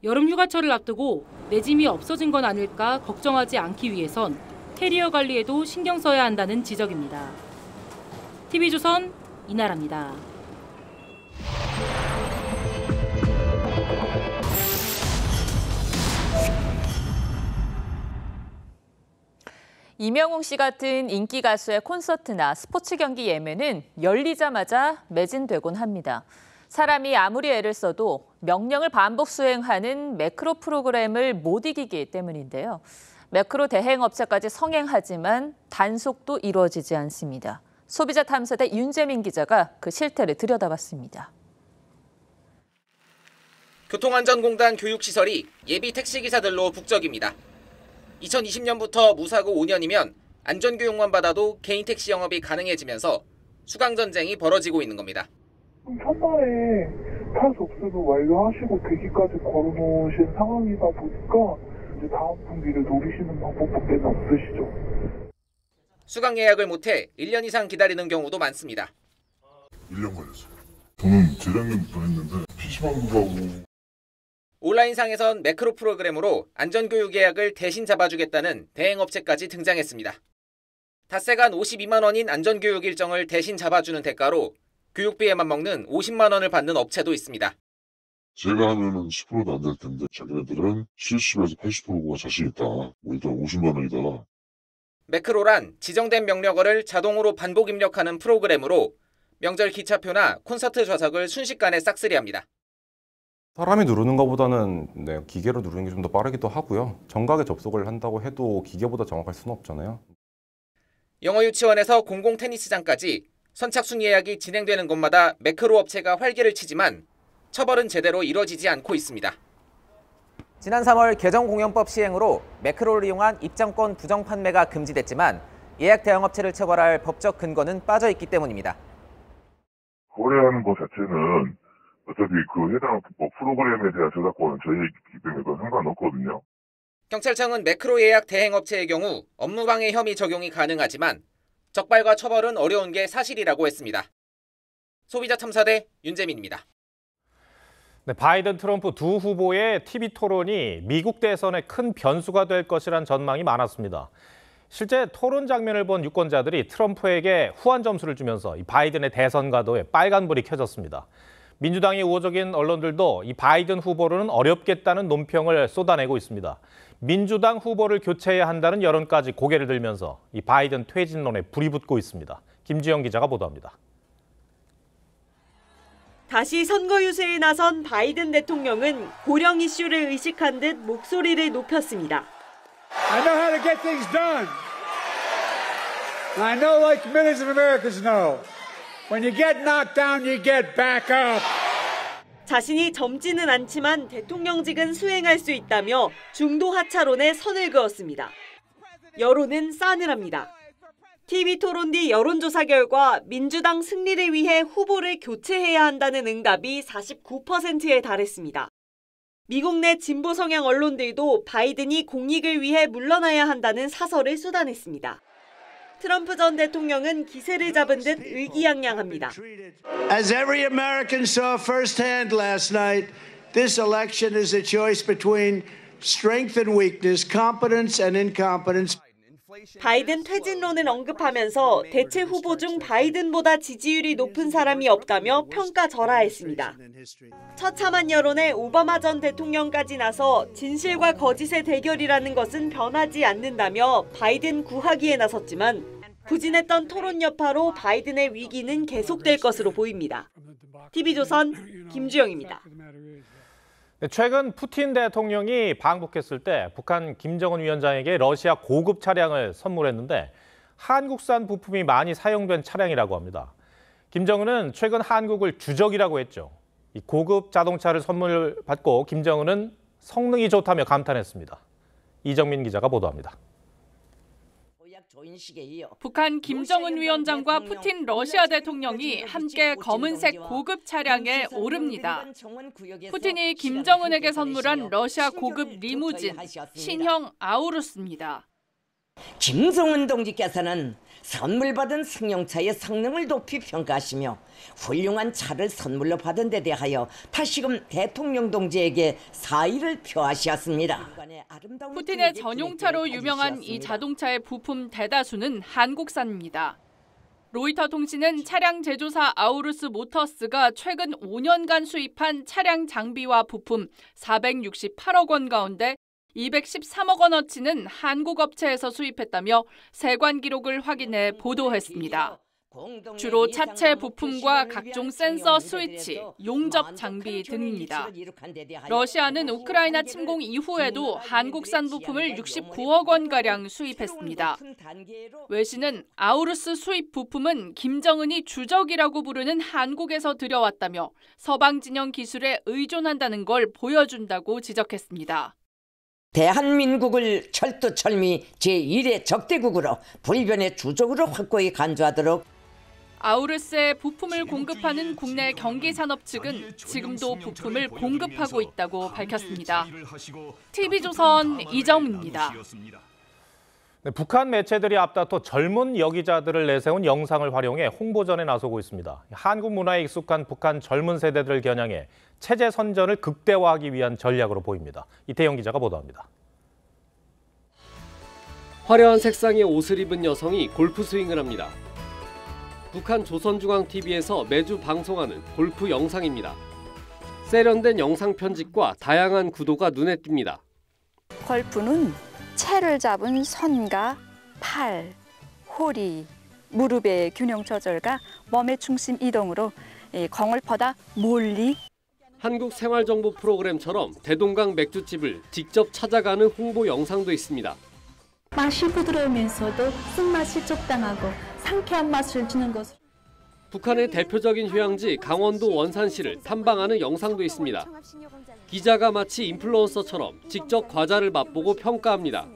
여름 휴가철을 앞두고 내 짐이 없어진 건 아닐까 걱정하지 않기 위해선 캐리어 관리에도 신경 써야 한다는 지적입니다. TV조선 이나라입니다. 이명웅 씨 같은 인기 가수의 콘서트나 스포츠 경기 예매는 열리자마자 매진되곤 합니다. 사람이 아무리 애를 써도 명령을 반복 수행하는 매크로 프로그램을 못 이기기 때문인데요. 매크로 대행업체까지 성행하지만 단속도 이루어지지 않습니다. 소비자 탐사대 윤재민 기자가 그 실태를 들여다봤습니다. 교통안전공단 교육시설이 예비 택시기사들로 북적입니다. 2020년부터 무사고 5년이면 안전교육만 받아도 개인 택시 영업이 가능해지면서 수강전쟁이 벌어지고 있는 겁니다. 첫날에 탈 접수도 완료하시고 대기까지 걸어놓으신 상황이다 보니까 이제 다음 분기를 노리시는 방법밖에 없으시죠. 수강 예약을 못해 1년 이상 기다리는 경우도 많습니다. 1년 걸렸어요. 저는 재작년부터 했는데 PC방도 가고. 온라인상에선 매크로 프로그램으로 안전교육 예약을 대신 잡아주겠다는 대행업체까지 등장했습니다. 닷새간 52만 원인 안전교육 일정을 대신 잡아주는 대가로 교육비에만 먹는 50만 원을 받는 업체도 있습니다. 제가 하면은 10%도 안 될 텐데 자기네들은 70에서 80%가 자신 있다. 뭐 일단 50만 원이다. 매크로란 지정된 명령어를 자동으로 반복 입력하는 프로그램으로 명절 기차표나 콘서트 좌석을 순식간에 싹쓸이합니다. 사람이 누르는 것보다는 기계로 누르는 게 좀 더 빠르기도 하고요. 정각에 접속을 한다고 해도 기계보다 정확할 수는 없잖아요. 영어 유치원에서 공공 테니스장까지 선착순 예약이 진행되는 곳마다 매크로 업체가 활개를 치지만 처벌은 제대로 이뤄지지 않고 있습니다. 지난 3월 개정공연법 시행으로 매크로를 이용한 입장권 부정 판매가 금지됐지만 예약 대행업체를 처벌할 법적 근거는 빠져있기 때문입니다. 거래하는 것 자체는 어차피 그 해당 프로그램에 대한 저작권은 저희에 있기 때문에 그건 상관없거든요. 경찰청은 매크로 예약 대행업체의 경우 업무방해 혐의 적용이 가능하지만 적발과 처벌은 어려운 게 사실이라고 했습니다. 소비자 탐사대 윤재민입니다. 네, 바이든 트럼프 두 후보의 TV 토론이 미국 대선에 큰 변수가 될 것이란 전망이 많았습니다. 실제 토론 장면을 본 유권자들이 트럼프에게 후한 점수를 주면서 이 바이든의 대선 가도에 빨간불이 켜졌습니다. 민주당의 우호적인 언론들도 이 바이든 후보로는 어렵겠다는 논평을 쏟아내고 있습니다. 민주당 후보를 교체해야 한다는 여론까지 고개를 들면서 이 바이든 퇴진론에 불이 붙고 있습니다. 김지영 기자가 보도합니다. 다시 선거 유세에 나선 바이든 대통령은 고령 이슈를 의식한 듯 목소리를 높였습니다. I know how to get things done. I know like millions of Americans know. When you get knocked down, you get back up. 자신이 젊지는 않지만 대통령직은 수행할 수 있다며 중도 하차론에 선을 그었습니다. 여론은 싸늘합니다. TV 토론 뒤 여론조사 결과 민주당 승리를 위해 후보를 교체해야 한다는 응답이 49%에 달했습니다. 미국 내 진보 성향 언론들도 바이든이 공익을 위해 물러나야 한다는 사설을 쏟아냈습니다. 트럼프 전 대통령은 기세를 잡은 듯 의기양양합니다. As every American saw firsthand last night, this election is a choice between strength and weakness, competence and incompetence. 바이든 퇴진론을 언급하면서 대체 후보 중 바이든보다 지지율이 높은 사람이 없다며 평가절하했습니다. 처참한 여론에 오바마 전 대통령까지 나서 진실과 거짓의 대결이라는 것은 변하지 않는다며 바이든 구하기에 나섰지만 부진했던 토론 여파로 바이든의 위기는 계속될 것으로 보입니다. TV조선 김주영입니다. 최근 푸틴 대통령이 방북했을 때 북한 김정은 위원장에게 러시아 고급 차량을 선물했는데 한국산 부품이 많이 사용된 차량이라고 합니다. 김정은은 최근 한국을 주적이라고 했죠. 이 고급 자동차를 선물 받고 김정은은 성능이 좋다며 감탄했습니다. 이정민 기자가 보도합니다. 북한 김정은 위원장과 푸틴 러시아 대통령이 함께 검은색 고급 차량에 오릅니다. 푸틴이 김정은에게 선물한 러시아 고급 리무진, 신형 아우루스입니다. 김정은 동지께서는 선물 받은 승용차의 성능을 높이 평가하시며 훌륭한 차를 선물로 받은 데 대하여 다시금 대통령 동지에게 사의를 표하셨습니다. 푸틴의 전용차로 유명한 이 자동차의 부품 대다수는 한국산입니다. 로이터 통신은 차량 제조사 아우루스 모터스가 최근 5년간 수입한 차량 장비와 부품 468억 원 가운데 213억 원어치는 한국 업체에서 수입했다며 세관 기록을 확인해 보도했습니다. 주로 차체 부품과 각종 센서 스위치, 용접 장비 등입니다. 러시아는 우크라이나 침공 이후에도 한국산 부품을 69억 원가량 수입했습니다. 외신은 아우루스 수입 부품은 김정은이 주적이라고 부르는 한국에서 들여왔다며 서방 진영 기술에 의존한다는 걸 보여준다고 지적했습니다. 대한민국을 철두철미 제1의 적대국으로 불변의 주적으로 확고히 간주하도록 아우루스에 부품을 공급하는 국내 경기산업 측은 지금도 부품을 공급하고 있다고 밝혔습니다. TV조선 이정민입니다. 네, 북한 매체들이 앞다퉈 젊은 여기자들을 내세운 영상을 활용해 홍보전에 나서고 있습니다. 한국 문화에 익숙한 북한 젊은 세대들을 겨냥해 체제 선전을 극대화하기 위한 전략으로 보입니다. 이태영 기자가 보도합니다. 화려한 색상의 옷을 입은 여성이 골프 스윙을 합니다. 북한 조선중앙TV에서 매주 방송하는 골프 영상입니다. 세련된 영상 편집과 다양한 구도가 눈에 띕니다. 골프는 채를 잡은 손과 팔, 허리, 무릎의 균형 조절과 몸의 중심 이동으로 공을 보다 멀리 한국 생활정보 프로그램처럼 대동강 맥주집을 직접 찾아가는 홍보 영상도 있습니다. 맛이 부드러우면서도 쓴맛이 적당하고 상쾌한 맛을 주는 것. 북한의 대표적인 휴양지 강원도 원산시를 탐방하는 영상도 있습니다. 기자가 마치 인플루언서처럼 직접 과자를 맛보고 평가합니다.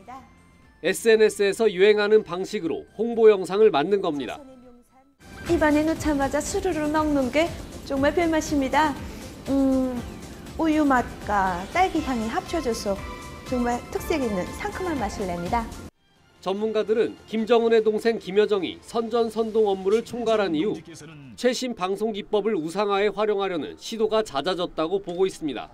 SNS에서 유행하는 방식으로 홍보 영상을 만든 겁니다. 입안에 넣자마자 스르르 먹는 게 정말 별맛입니다. 우유 맛과 딸기 향이 합쳐져서 정말 특색 있는 상큼한 맛을 냅니다. 전문가들은 김정은의 동생 김여정이 선전선동 업무를 총괄한 이후 최신 방송 기법을 우상화에 활용하려는 시도가 잦아졌다고 보고 있습니다.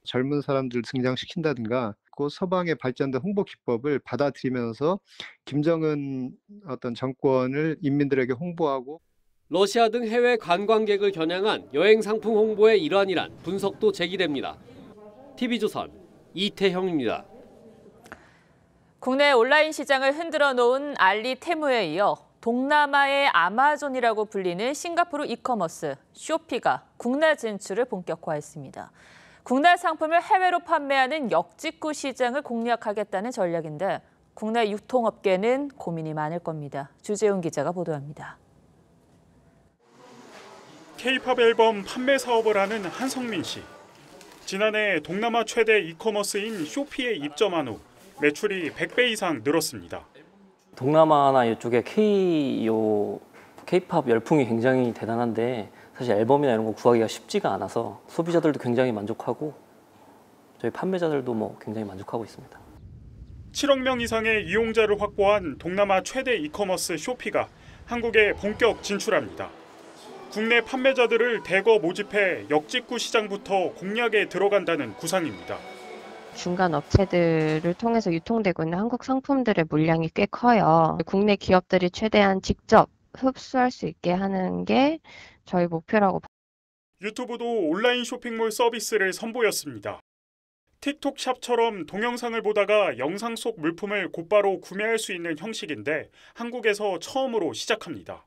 젊은 사람들 등장시킨다든가 그 서방의 발전된 홍보 기법을 받아들이면서 김정은 어떤 정권을 인민들에게 홍보하고 러시아 등 해외 관광객을 겨냥한 여행 상품 홍보의 일환이란 분석도 제기됩니다. TV조선 이태형입니다. 국내 온라인 시장을 흔들어 놓은 알리 테무에 이어 동남아의 아마존이라고 불리는 싱가포르 이커머스 쇼피가 국내 진출을 본격화했습니다. 국내 상품을 해외로 판매하는 역직구 시장을 공략하겠다는 전략인데 국내 유통업계는 고민이 많을 겁니다. 주재훈 기자가 보도합니다. K-팝 앨범 판매 사업을 하는 한성민 씨. 지난해 동남아 최대 이커머스인 쇼피에 입점한 후 매출이 100배 이상 늘었습니다. 동남아나 이쪽에 K-팝 열풍이 굉장히 대단한데 사실 앨범이나 이런 거 구하기가 쉽지가 않아서 소비자들도 굉장히 만족하고 저희 판매자들도 굉장히 만족하고 있습니다. 7억 명 이상의 이용자를 확보한 동남아 최대 이커머스 쇼피가 한국에 본격 진출합니다. 국내 판매자들을 대거 모집해 역직구 시장부터 공략에 들어간다는 구상입니다. 중간 업체들을 통해서 유통되고 있는 한국 상품들의 물량이 꽤 커요. 국내 기업들이 최대한 직접 흡수할 수 있게 하는 게 저희 목표라고. 유튜브도 온라인 쇼핑몰 서비스를 선보였습니다. 틱톡 샵처럼 동영상을 보다가 영상 속 물품을 곧바로 구매할 수 있는 형식인데 한국에서 처음으로 시작합니다.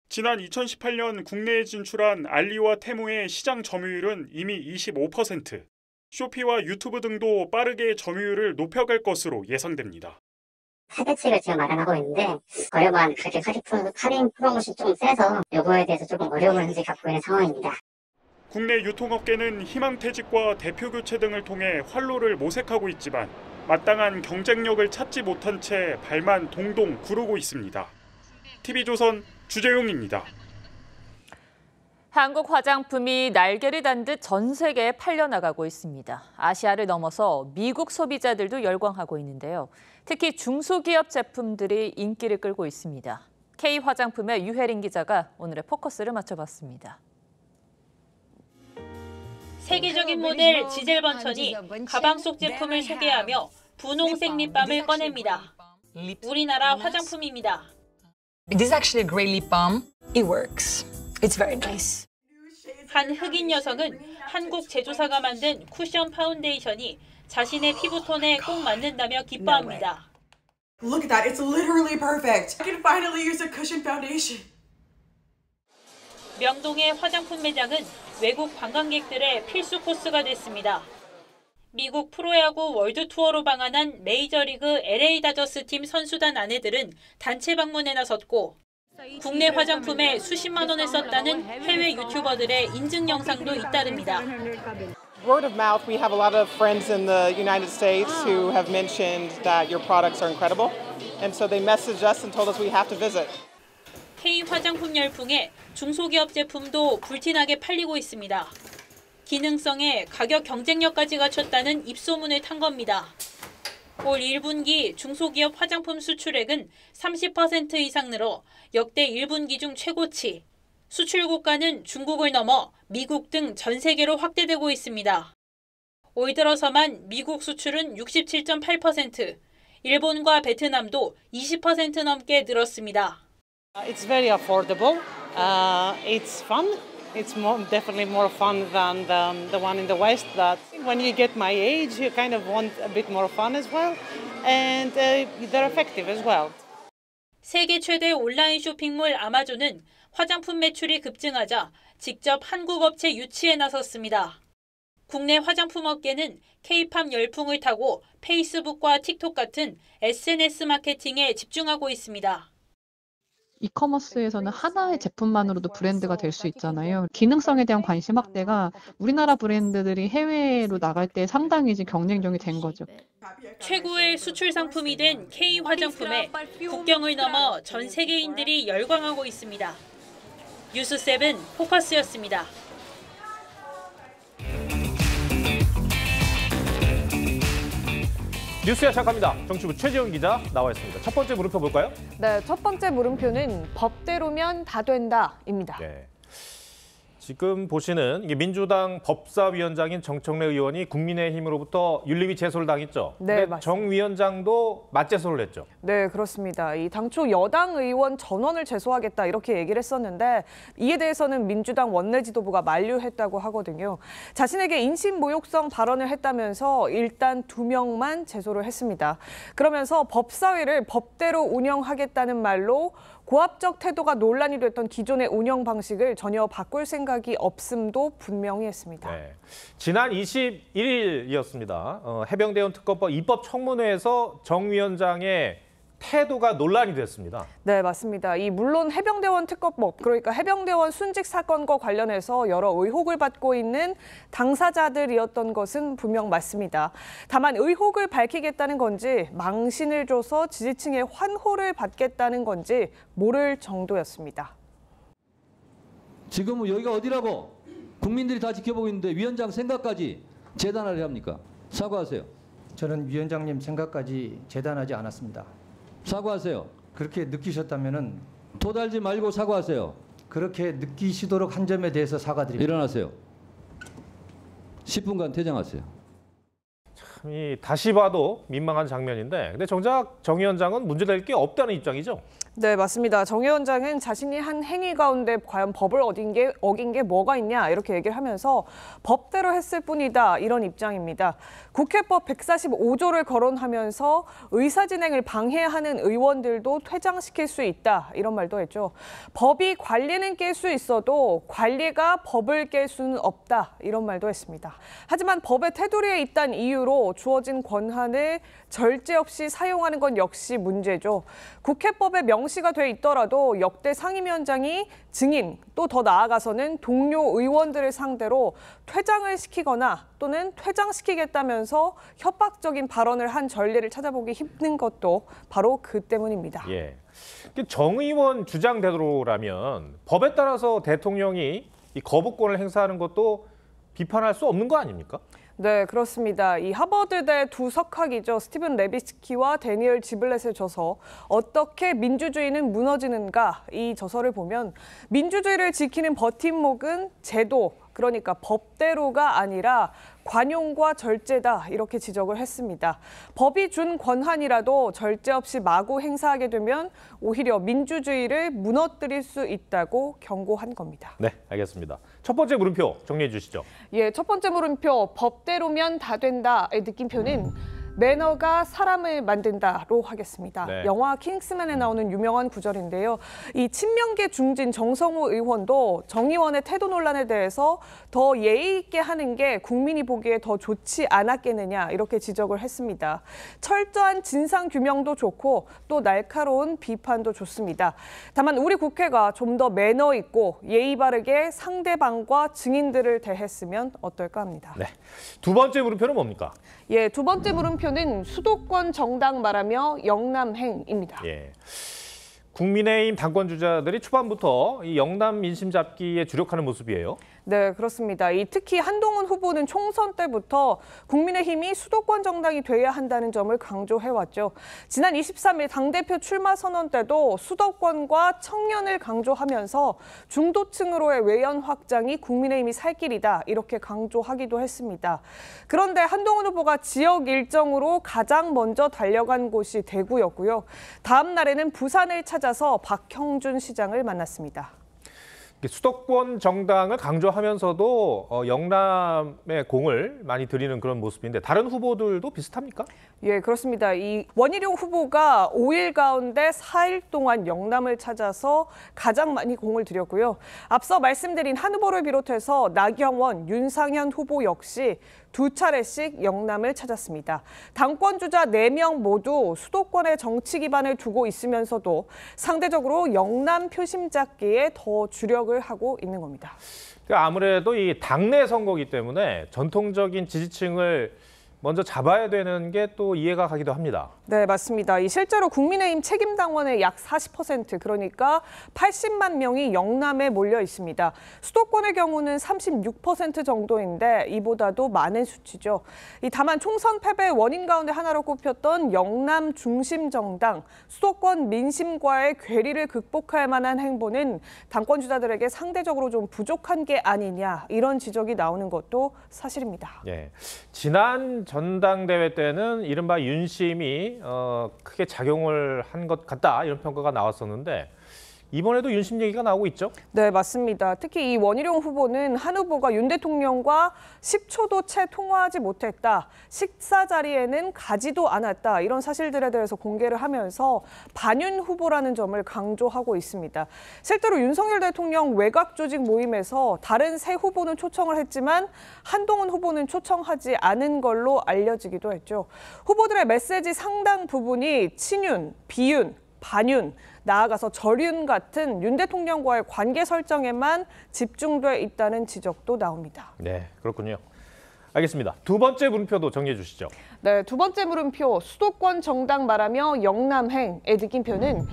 지난 2018년 국내에 진출한 알리와 테무의 시장 점유율은 이미 25%. 쇼피와 유튜브 등도 빠르게 점유율을 높여갈 것으로 예상됩니다. 혜택을 지금 마련하고 있는데 어려만 그렇게 할인 프로모션 좀 세서 요거에 대해서 조금 어려움을 현재 갖고 있는 상황입니다. 국내 유통업계는 희망퇴직과 대표 교체 등을 통해 활로를 모색하고 있지만 마땅한 경쟁력을 찾지 못한 채 발만 동동 구르고 있습니다. TV조선 주재용입니다. 한국 화장품이 날개를 단 듯 전 세계에 팔려나가고 있습니다. 아시아를 넘어서 미국 소비자들도 열광하고 있는데요. 특히 중소기업 제품들이 인기를 끌고 있습니다. K화장품의 유혜린 기자가 오늘의 포커스를 맞춰봤습니다. 세계적인 모델 지젤 번천이 가방 속 제품을 소개하며 분홍색 립밤을 꺼냅니다. 우리나라 화장품입니다. This is actually a great lip balm. It works. It's very nice. 한 흑인 여성은 한국 제조사가 만든 쿠션 파운데이션이 자신의 피부톤에 꼭 맞는다며 기뻐합니다. Look at that. It's literally perfect. I can finally use a cushion foundation. 명동의 화장품 매장은 외국 관광객들의 필수 코스가 됐습니다. 미국 프로야구 월드 투어로 방한한 메이저리그 LA 다저스 팀 선수단 아내들은 단체 방문에 나섰고 국내 화장품에 수십만 원을 썼다는 해외 유튜버들의 인증 영상도 잇따릅니다. Word of mouth, we have a lot of friends in the United States who have mentioned that your products are incredible. And so they messaged us and told us we have to visit. K 화장품 열풍에 중소기업 제품도 불티나게 팔리고 있습니다. 기능성에 가격 경쟁력까지 갖췄다는 입소문을 탄 겁니다. 올 1분기 중소기업 화장품 수출액은 30% 이상 늘어 역대 1분기 중 최고치. 수출 국가는 중국을 넘어 미국 등 전 세계로 확대되고 있습니다. 올 들어서만 미국 수출은 67.8%, 일본과 베트남도 20% 넘게 늘었습니다. It's very affordable. It's fun. It's definitely more fun than the one in the West. That when you get my age, you kind of want a bit more fun as well, and they're effective as well. 세계 최대 온라인 쇼핑몰 아마존은 화장품 매출이 급증하자 직접 한국 업체 유치에 나섰습니다. 국내 화장품 업계는 K-팝 열풍을 타고 페이스북과 틱톡 같은 SNS 마케팅에 집중하고 있습니다. 이커머스에서는 하나의 제품만으로도 브랜드가 될 수 있잖아요. 기능성에 대한 관심 확대가 우리나라 브랜드들이 해외로 나갈 때 상당히 이제 경쟁력이 된 거죠. 최고의 수출 상품이 된 K 화장품에 국경을 넘어 전 세계인들이 열광하고 있습니다. 뉴스7 포커스였습니다. 뉴스야 시작합니다. 정치부 최지영 기자 나와 있습니다. 첫 번째 물음표 볼까요? 네, 첫 번째 물음표는 법대로면 다 된다입니다. 네. 지금 보시는 이게 민주당 법사위원장인 정청래 의원이 국민의힘으로부터 윤리위 제소를 당했죠. 네, 맞습니다. 정 위원장도 맞제소를 했죠. 네, 그렇습니다. 이 당초 여당 의원 전원을 제소하겠다 이렇게 얘기를 했었는데 이에 대해서는 민주당 원내지도부가 만류했다고 하거든요. 자신에게 인신모욕성 발언을 했다면서 일단 2명만 제소를 했습니다. 그러면서 법사위를 법대로 운영하겠다는 말로 고압적 태도가 논란이 됐던 기존의 운영 방식을 전혀 바꿀 생각이 없음도 분명히 했습니다. 네. 지난 21일이었습니다. 해병대원 특검법 입법 청문회에서 정 위원장의 태도가 논란이 됐습니다. 네, 맞습니다. 물론 해병대원 특검법, 그러니까 해병대원 순직 사건과 관련해서 여러 의혹을 받고 있는 당사자들이었던 것은 분명 맞습니다. 다만 의혹을 밝히겠다는 건지 망신을 줘서 지지층의 환호를 받겠다는 건지 모를 정도였습니다. 지금 여기가 어디라고 국민들이 다 지켜보고 있는데 위원장 생각까지 재단하려 합니까? 사과하세요. 저는 위원장님 생각까지 재단하지 않았습니다. 사과하세요. 그렇게 느끼셨다면은 도달지 말고 사과하세요. 그렇게 느끼시도록 한 점에 대해서 사과드립니다. 일어나세요. 10분간 퇴장하세요. 참, 다시 봐도 민망한 장면인데 근데 정작 정 위원장은 문제될 게 없다는 입장이죠. 네, 맞습니다. 정 위원장은 자신이 한 행위 가운데 과연 법을 어긴 게 뭐가 있냐 이렇게 얘기를 하면서 법대로 했을 뿐이다 이런 입장입니다. 국회법 145조를 거론하면서 의사진행을 방해하는 의원들도 퇴장시킬 수 있다 이런 말도 했죠. 법이 관리는 깰 수 있어도 관리가 법을 깰 수는 없다 이런 말도 했습니다. 하지만 법의 테두리에 있다는 이유로 후보로 주어진 권한을 절제 없이 사용하는 건 역시 문제죠. 국회법에 명시가 돼 있더라도 역대 상임위원장이 증인 또 더 나아가서는 동료 의원들을 상대로 퇴장을 시키거나 또는 퇴장시키겠다면서 협박적인 발언을 한 전례를 찾아보기 힘든 것도 바로 그 때문입니다. 예. 정 의원 주장대로라면 법에 따라서 대통령이 이 거부권을 행사하는 것도 비판할 수 없는 거 아닙니까? 네, 그렇습니다. 이 하버드대 두 석학이죠. 스티븐 레비스키와 데니얼 지블렛의 저서 어떻게 민주주의는 무너지는가, 이 저서를 보면 민주주의를 지키는 버팀목은 제도, 그러니까 법대로가 아니라 관용과 절제다, 이렇게 지적을 했습니다. 법이 준 권한이라도 절제 없이 마구 행사하게 되면 오히려 민주주의를 무너뜨릴 수 있다고 경고한 겁니다. 네, 알겠습니다. 첫 번째 물음표 정리해 주시죠. 예, 첫 번째 물음표, 법대로면 다 된다의 느낌표는 매너가 사람을 만든다로 하겠습니다. 네. 영화 킹스맨에 나오는 유명한 구절인데요. 이 친명계 중진 정성호 의원도 정 의원의 태도 논란에 대해서 더 예의 있게 하는 게 국민이 보기에 더 좋지 않았겠느냐, 이렇게 지적을 했습니다. 철저한 진상 규명도 좋고 또 날카로운 비판도 좋습니다. 다만 우리 국회가 좀 더 매너 있고 예의 바르게 상대방과 증인들을 대했으면 어떨까 합니다. 네. 두 번째 물음표는 뭡니까? 예, 두 번째 물음표는 수도권 정당 말하며 영남행입니다. 예. 국민의힘 당권 주자들이 초반부터 이 영남 민심 잡기에 주력하는 모습이에요. 네, 그렇습니다. 특히 한동훈 후보는 총선 때부터 국민의힘이 수도권 정당이 돼야 한다는 점을 강조해왔죠. 지난 23일 당대표 출마 선언 때도 수도권과 청년을 강조하면서 중도층으로의 외연 확장이 국민의힘이 살 길이다, 이렇게 강조하기도 했습니다. 그런데 한동훈 후보가 지역 일정으로 가장 먼저 달려간 곳이 대구였고요. 다음 날에는 부산을 찾아서 박형준 시장을 만났습니다. 수도권 정당을 강조하면서도 영남의 공을 많이 들이는 그런 모습인데 다른 후보들도 비슷합니까? 예, 그렇습니다. 이 원희룡 후보가 5일 가운데 4일 동안 영남을 찾아서 가장 많이 공을 들였고요. 앞서 말씀드린 한 후보를 비롯해서 나경원, 윤상현 후보 역시 두 차례씩 영남을 찾았습니다. 당권 주자 4명 모두 수도권의 정치 기반을 두고 있으면서도 상대적으로 영남 표심 잡기에 더 주력을 하고 있는 겁니다. 아무래도 이 당내 선거이기 때문에 전통적인 지지층을 먼저 잡아야 되는 게 또 이해가 가기도 합니다. 네, 맞습니다. 실제로 국민의힘 책임당원의 약 40%, 그러니까 80만 명이 영남에 몰려 있습니다. 수도권의 경우는 36% 정도인데 이보다도 많은 수치죠. 다만 총선 패배의 원인 가운데 하나로 꼽혔던 영남 중심 정당, 수도권 민심과의 괴리를 극복할 만한 행보는 당권 주자들에게 상대적으로 좀 부족한 게 아니냐, 이런 지적이 나오는 것도 사실입니다. 예, 지난 전당대회 때는 이른바 윤심이 크게 작용을 한 것 같다, 이런 평가가 나왔었는데 이번에도 윤심 얘기가 나오고 있죠? 네, 맞습니다. 특히 이 원희룡 후보는 한 후보가 윤 대통령과 10초도 채 통화하지 못했다, 식사 자리에는 가지도 않았다, 이런 사실들에 대해서 공개를 하면서 반윤 후보라는 점을 강조하고 있습니다. 실제로 윤석열 대통령 외곽 조직 모임에서 다른 세 후보는 초청을 했지만 한동훈 후보는 초청하지 않은 걸로 알려지기도 했죠. 후보들의 메시지 상당 부분이 친윤, 비윤, 반윤, 나아가서 절윤 같은 윤 대통령과의 관계 설정에만 집중돼 있다는 지적도 나옵니다. 네, 그렇군요. 알겠습니다. 두 번째 물음표도 정리해 주시죠. 네, 두 번째 물음표, 수도권 정당 말하며 영남행의 느낌표는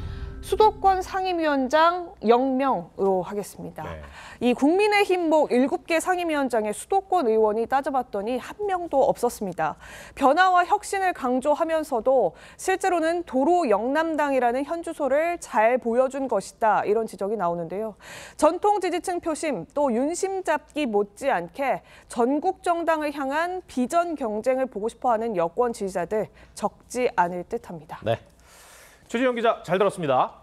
수도권 상임위원장 0명으로 하겠습니다. 네. 이 국민의힘 목 7개 상임위원장의 수도권 의원이 따져봤더니 한 명도 없었습니다. 변화와 혁신을 강조하면서도 실제로는 도로 영남당이라는 현주소를 잘 보여준 것이다, 이런 지적이 나오는데요. 전통 지지층 표심, 또 윤심 잡기 못지않게 전국 정당을 향한 비전 경쟁을 보고 싶어하는 여권 지지자들 적지 않을 듯합니다. 네, 최지영 기자 잘 들었습니다.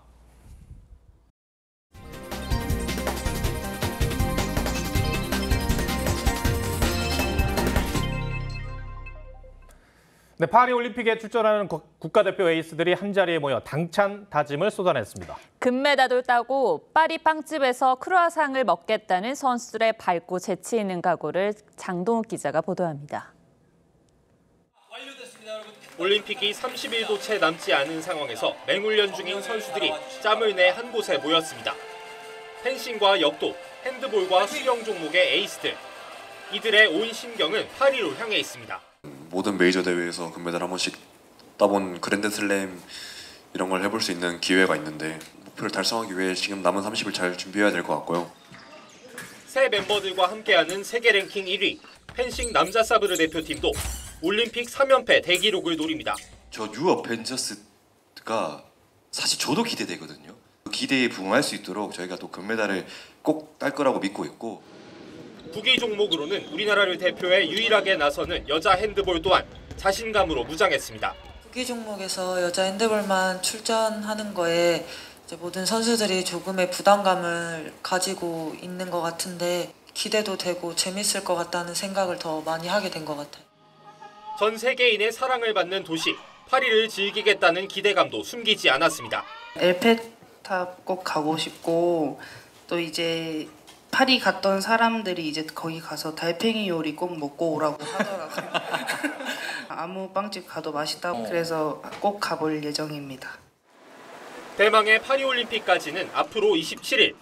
네, 파리올림픽에 출전하는 국가대표 에이스들이 한자리에 모여 당찬 다짐을 쏟아냈습니다. 금메달을 따고 파리 빵집에서 크루아상을 먹겠다는 선수들의 밝고 재치 있는 각오를 장동욱 기자가 보도합니다. 올림픽이 30일도 채 남지 않은 상황에서 맹훈련 중인 선수들이 짬을 내 한 곳에 모였습니다. 펜싱과 역도, 핸드볼과 수영 종목의 에이스들. 이들의 온 신경은 파리로 향해 있습니다. 모든 메이저 대회에서 금메달 한 번씩 따본 그랜드슬램 이런 걸 해볼 수 있는 기회가 있는데 목표를 달성하기 위해 지금 남은 30일 잘 준비해야 될 것 같고요. 새 멤버들과 함께하는 세계 랭킹 1위, 펜싱 남자 사브르 대표팀도 올림픽 3연패 대기록을 노립니다. 저 뉴 어벤져스가 사실 저도 기대되거든요. 그 기대에 부응할 수 있도록 저희가 또 금메달을 꼭 딸 거라고 믿고 있고. 구기 종목으로는 우리나라를 대표해 유일하게 나서는 여자 핸드볼 또한 자신감으로 무장했습니다. 구기 종목에서 여자 핸드볼만 출전하는 거에 이제 모든 선수들이 조금의 부담감을 가지고 있는 것 같은데 기대도 되고 재밌을 것 같다는 생각을 더 많이 하게 된 것 같아요. 전 세계인의 사랑을 받는 도시, 파리를 즐기겠다는 기대감도 숨기지 않았습니다. 엘페탑 꼭 가고 싶고 또 이제 파리 갔던 사람들이 이제 거기 가서 달팽이 요리 꼭 먹고 오라고 하더라고요. 아무 빵집 가도 맛있다고 그래서 꼭 가볼 예정입니다. 대망의 파리올림픽까지는 앞으로 27일.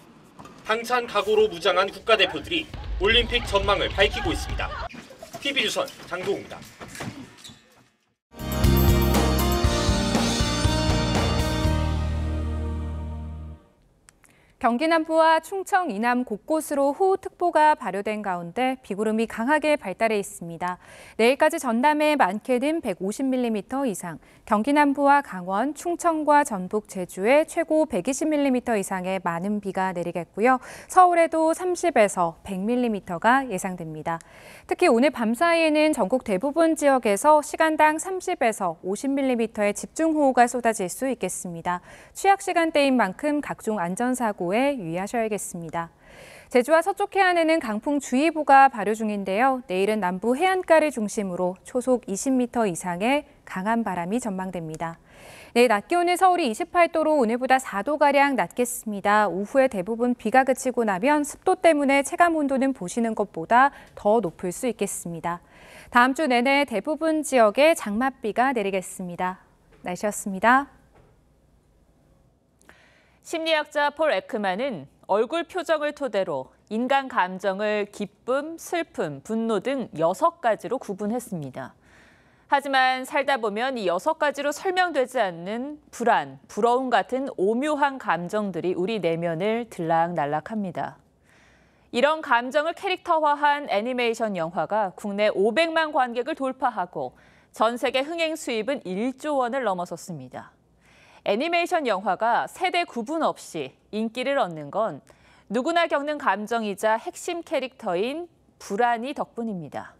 당찬 각오로 무장한 국가대표들이 올림픽 전망을 밝히고 있습니다. TV조선 장동우입니다. 경기 남부와 충청 이남 곳곳으로 호우특보가 발효된 가운데 비구름이 강하게 발달해 있습니다. 내일까지 전남에 많게는 150mm 이상, 경기 남부와 강원, 충청과 전북, 제주에 최고 120mm 이상의 많은 비가 내리겠고요. 서울에도 30에서 100mm가 예상됩니다. 특히 오늘 밤 사이에는 전국 대부분 지역에서 시간당 30에서 50mm의 집중호우가 쏟아질 수 있겠습니다. 취약 시간대인 만큼 각종 안전사고에 유의하셔야겠습니다. 제주와 서쪽 해안에는 강풍주의보가 발효 중인데요. 내일은 남부 해안가를 중심으로 초속 20m 이상의 강한 바람이 전망됩니다. 내일 낮 기온은 서울이 28도로 오늘보다 4도가량 낮겠습니다. 오후에 대부분 비가 그치고 나면 습도 때문에 체감온도는 보시는 것보다 더 높을 수 있겠습니다. 다음 주 내내 대부분 지역에 장맛비가 내리겠습니다. 날씨였습니다. 심리학자 폴 에크만은 얼굴 표정을 토대로 인간 감정을 기쁨, 슬픔, 분노 등 6가지로 구분했습니다. 하지만 살다 보면 이 6가지로 설명되지 않는 불안, 부러움 같은 오묘한 감정들이 우리 내면을 들락날락합니다. 이런 감정을 캐릭터화한 애니메이션 영화가 국내 500만 관객을 돌파하고 전 세계 흥행 수입은 1조 원을 넘어섰습니다. 애니메이션 영화가 세대 구분 없이 인기를 얻는 건 누구나 겪는 감정이자 핵심 캐릭터인 불안이 덕분입니다.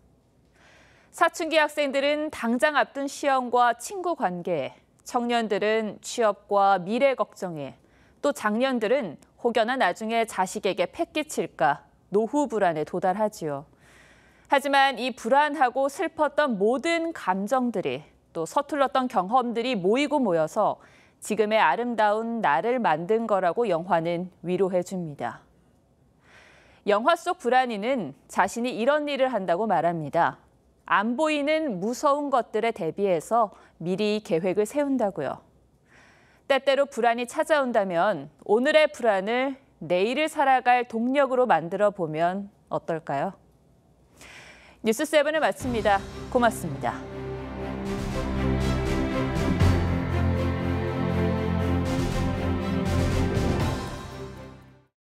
사춘기 학생들은 당장 앞둔 시험과 친구 관계에, 청년들은 취업과 미래 걱정에, 또 장년들은 혹여나 나중에 자식에게 패 끼칠까 노후 불안에 도달하지요. 하지만 이 불안하고 슬펐던 모든 감정들이 또 서툴렀던 경험들이 모이고 모여서 지금의 아름다운 나를 만든 거라고 영화는 위로해 줍니다. 영화 속 불안이는 자신이 이런 일을 한다고 말합니다. 안 보이는 무서운 것들에 대비해서 미리 계획을 세운다고요. 때때로 불안이 찾아온다면 오늘의 불안을 내일을 살아갈 동력으로 만들어 보면 어떨까요? 뉴스7을 마칩니다. 고맙습니다.